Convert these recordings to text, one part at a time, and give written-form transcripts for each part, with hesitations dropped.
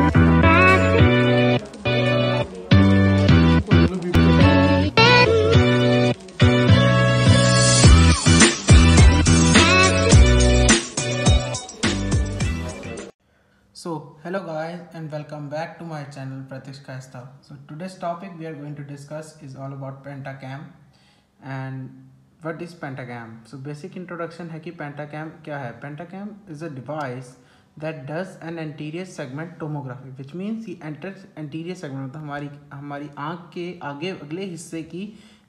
So hello guys and welcome back to my channel Pratish Kaista. So today's topic we are going to discuss is all about pentacam and what is pentacam. So basic introduction है कि pentacam क्या है. Pentacam is a device that does an anterior segment tomography, which means कि anterior segment मतलब हमारी आँख के आगे अगले हिस्से की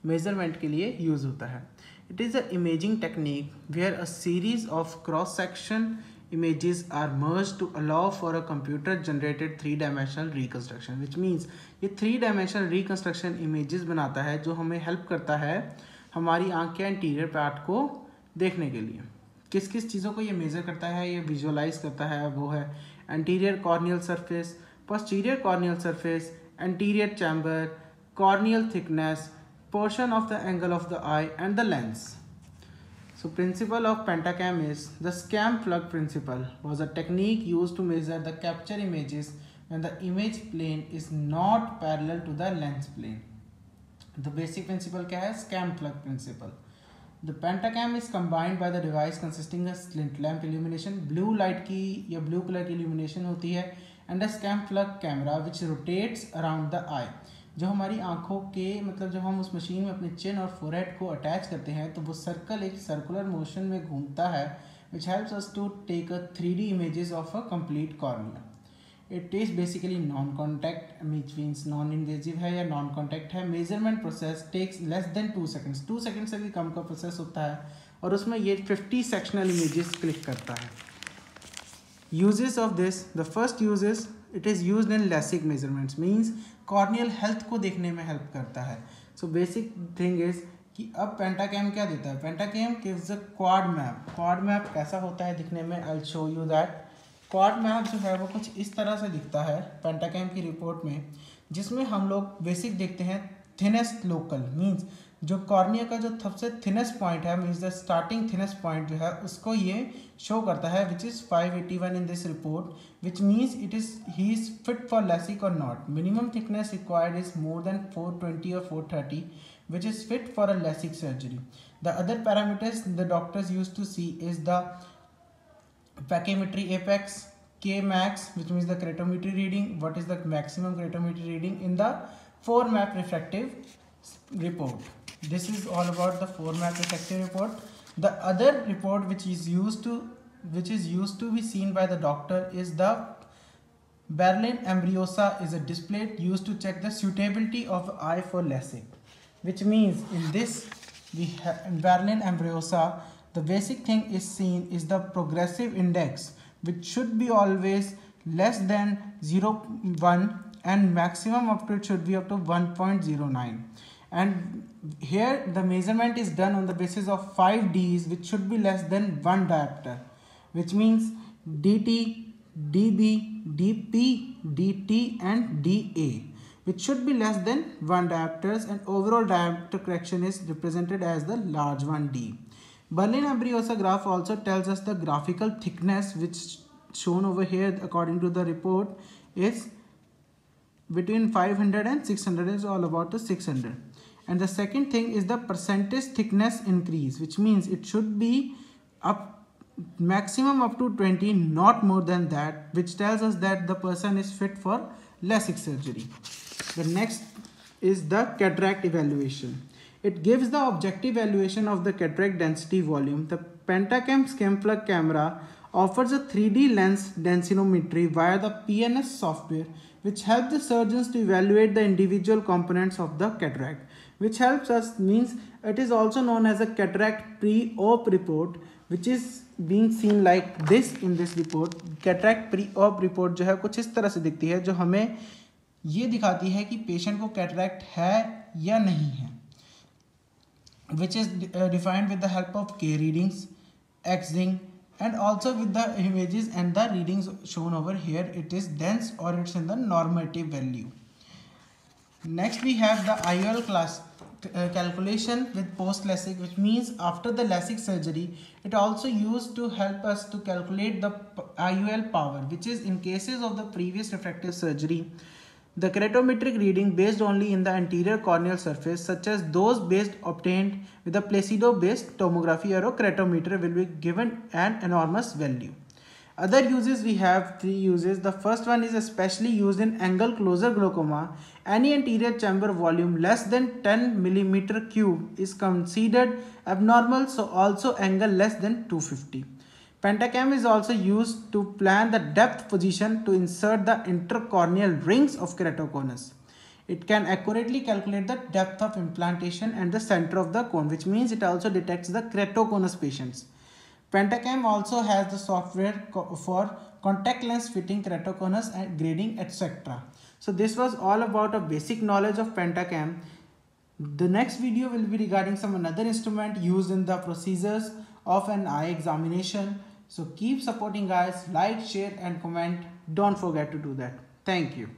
measurement के लिए use होता है. It is an imaging technique where a series of cross section images are merged to allow for a computer generated 3-dimensional reconstruction, which means ये 3-dimensional reconstruction images बनाता है जो हमें help करता है हमारी आँख के anterior part को देखने के लिए. किस किस चीज़ों को ये मेज़र करता है, ये विजुअलाइज करता है, वो है anterior corneal surface, posterior corneal surface, anterior chamber, corneal thickness, portion of the angle of the eye and the lens. So principle of pentacam is the scam plug principle was a technique used to measure the capture images when the image plane is not parallel to the lens plane. The basic principle क्या है? Scam plug principle. The pentacam is combined by the device consisting of slit lamp illumination, blue light की या blue color की illumination होती है, and a scam plug camera which rotates around the eye. जो हमारी आँखों के मतलब जब हम उस मशीन में अपने चिन और फोरहेड को अटैच करते हैं तो वो सर्कल एक सर्कुलर मोशन में घूमता है which helps us to take a 3D images of a complete cornea. It is basically non-contact, which means non-invasive है या non-contact है. Measurement process takes less than 2 seconds. 2 seconds से भी कम का प्रोसेस होता है और उसमें ये 50 sectional images क्लिक करता है. Uses of this, the first use is it is used in LASIK measurements, means corneal health को देखने में help करता है. So basic thing is कि अब pentacam क्या देता है? Pentacam gives a quad map. Quad map कैसा होता है दिखने में? I'll show you that. Quad map जो है वो कुछ इस तरह से दिखता है pentacam की रिपोर्ट में, जिसमें हम लोग बेसिक देखते हैं thinnest local, means जो कॉर्निया का जो सबसे थिनेस्ट पॉइंट है means the starting thinnest point जो है उसको ये शो करता है which is 581 in this report, which means it is he is fit for LASIK और not. Minimum thickness required is more than 420 और 430 which is fit for a LASIK surgery. The other parameters the doctors use to see is the pachymetry apex, K max, which means the keratometry reading, what is the maximum keratometry reading in the 4 map refractive report. This is all about the 4 map refractive report. The other report which is used to be seen by the doctor is the Berlin Ambriosa, is a display used to check the suitability of eye for LASIK, which means in this in Berlin Ambriosa the basic thing is seen is the progressive index, which should be always less than 0.1 and maximum up to it should be up to 1.09. And here the measurement is done on the basis of 5 Ds, which should be less than 1 diopter, which means DT, DB, DP, DT and DA, which should be less than 1 diopters, and overall diopter correction is represented as the large one D. Berlin Ambriosa graph also tells us the graphical thickness, which shown over here according to the report is between 500 and 600, is all about the 600. And the second thing is the percentage thickness increase, which means it should be up maximum up to 20, not more than that, which tells us that the person is fit for LASIK surgery. The next is the cataract evaluation. It gives the objective evaluation of the cataract density volume. The Pentacam scan plug camera offers a 3D lens densitometry via the PNS software, which helps the surgeons to evaluate the individual components of the cataract, which helps us, means it is also known as a cataract pre-op report, which is being seen like this in this report. Cataract pre-op report जो है कुछ इस तरह से दिखती है, जो हमें ये दिखाती है कि पेशेंट को कैटरैक्ट है या नहीं है, which is defined with the help of K readings, X-ring, and also with the images and the readings shown over here. It is dense or it's in the normative value. Next we have the IOL calculation with post LASIK, which means after the LASIK surgery, it also used to help us to calculate the IOL power, which is in cases of the previous refractive surgery, the keratometric reading based only in the anterior corneal surface, such as those obtained with a Placido-based tomography or a keratometer, will be given an enormous value. Other uses, we have 3 uses. The first one is especially used in angle closure glaucoma. Any anterior chamber volume less than 10 mm cube is considered abnormal, so also angle less than 250. Pentacam is also used to plan the depth position to insert the intercorneal rings of keratoconus. It can accurately calculate the depth of implantation and the center of the cone, which means it also detects the keratoconus patients. Pentacam also has the software for contact lens fitting, keratoconus and grading, etc. So this was all about a basic knowledge of Pentacam. The next video will be regarding some another instrument used in the procedures of an eye examination. So keep supporting guys, like, share and comment. Don't forget to do that. Thank you.